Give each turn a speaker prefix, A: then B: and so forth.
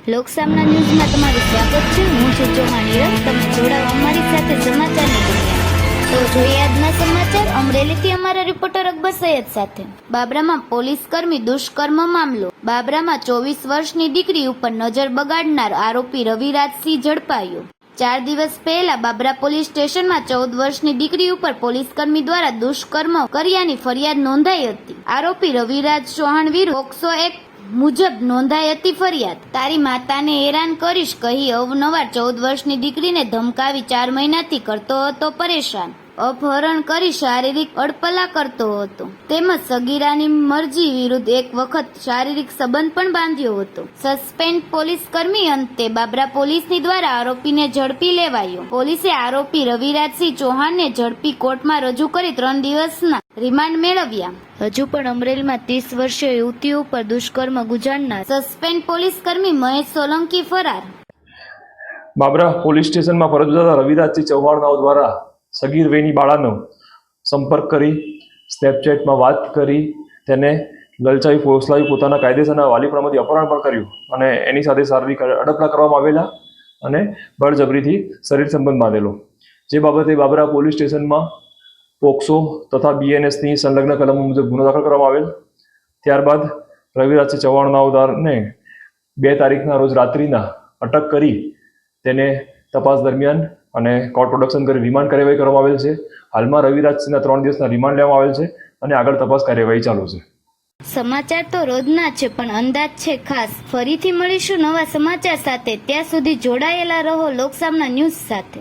A: લોકસામના ન્યૂઝમાં તમારું સ્વાગત છે। હું છું ચૌહાણ હિરલ। તમે જોડાઓ અમારી સાથે સમાચારની દુનિયા। તો જોઈએ આજના સમાચાર અમરેલીથી અમારા રિપોર્ટર અકબર સૈયદ સાથે। બાબરામાં પોલીસ કર્મી દુષ્કર્મ મામલો। બાબરામાં 24 વર્ષની દીકરી ઉપર નજર બગાડનાર આરોપી રવિરાજસિંહ ઝડપાયો। 4 દિવસ પહેલા બાબરા પોલીસ સ્ટેશનમાં 14 વર્ષની દીકરી ઉપર પોલીસકર્મી દ્વારા દુષ્કર્મ કર્યાની ફરિયાદ નોંધાઈ હતી। આરોપી રવિરાજ ચૌહાણ વિરુદ્ધ પોક્સો એક્ટ મુજબ નોંધાઈ હતી ફરિયાદ। તારી માતાને હેરાન કરીશ કહી અવનવાર 14 વર્ષની દીકરીને ધમકાવી 4 મહિનાથી કરતો હતો પરેશાન। અપહરણ કરી શારીરિક અડપલા કરતો હતો તેમજ સગીરાની મરજી વિરુદ્ધ એક વખત શારીરિક સંબંધ પણ બાંધ્યો હતો। સસ્પેન્ડ પોલીસ કર્મી અંતે બાબરા પોલીસની દ્વારા આરોપીને ઝડપી લેવાયો। પોલીસે આરોપી રવિરાજસિંહ ચૌહાણને ઝડપી કોર્ટમાં રજૂ કરી 3 દિવસના રિમાન્ડ મેળવ્યા। હજુ પણ અમરેલીમાં 30 વર્ષીય યુવતી ઉપર દુષ્કર્મ ગુજારનાર સસ્પેન્ડ પોલીસ કર્મી મહેશ સોલંકી ફરાર।
B: બાબરા પોલીસ સ્ટેશનમાં ફરજ બજાવતા રવિરાજસિંહ ચૌહાણનાઓ દ્વારા સગીર વયની બાળાનો સંપર્ક કરી સ્નેપચેટમાં વાત કરી તેને લલચાવી ફોસલાવી પોતાના કાયદેસરના વાલીપણામાંથી અપહરણ પણ કર્યું અને એની સાથે શારીરિક અડપલા કરવામાં આવેલા અને બળજબરીથી શરીર સંબંધ બાંધેલો। જે બાબતે બાબરા પોલીસ સ્ટેશનમાં પોક્સો તથા બીએનએસની સંલગ્ન કલમો મુજબ ગુનો દાખલ કરવામાં આવેલ। ત્યારબાદ રવિરાજસિંહ ચૌહાણનાઓને 2 તારીખના રોજ રાત્રિના અટક કરી તેને તપાસ દરમિયાન અને કોર્ટ પ્રોડક્શન કરી રિમાન્ડ કાર્યવાહી કરવામાં આવેલ છે। હાલમાં રવિરાજસિંહના 3 દિવસના રિમાન્ડ લેવામાં આવેલ છે અને આગળ તપાસ કાર્યવાહી ચાલુ છે।
A: સમાચાર તો રોજના છે પણ અંદાજ છે ખાસ। ફરીથી મળીશું નવા સમાચાર સાથે। ત્યાં સુધી જોડાયેલા રહો લોકસામના ન્યૂઝ સાથે।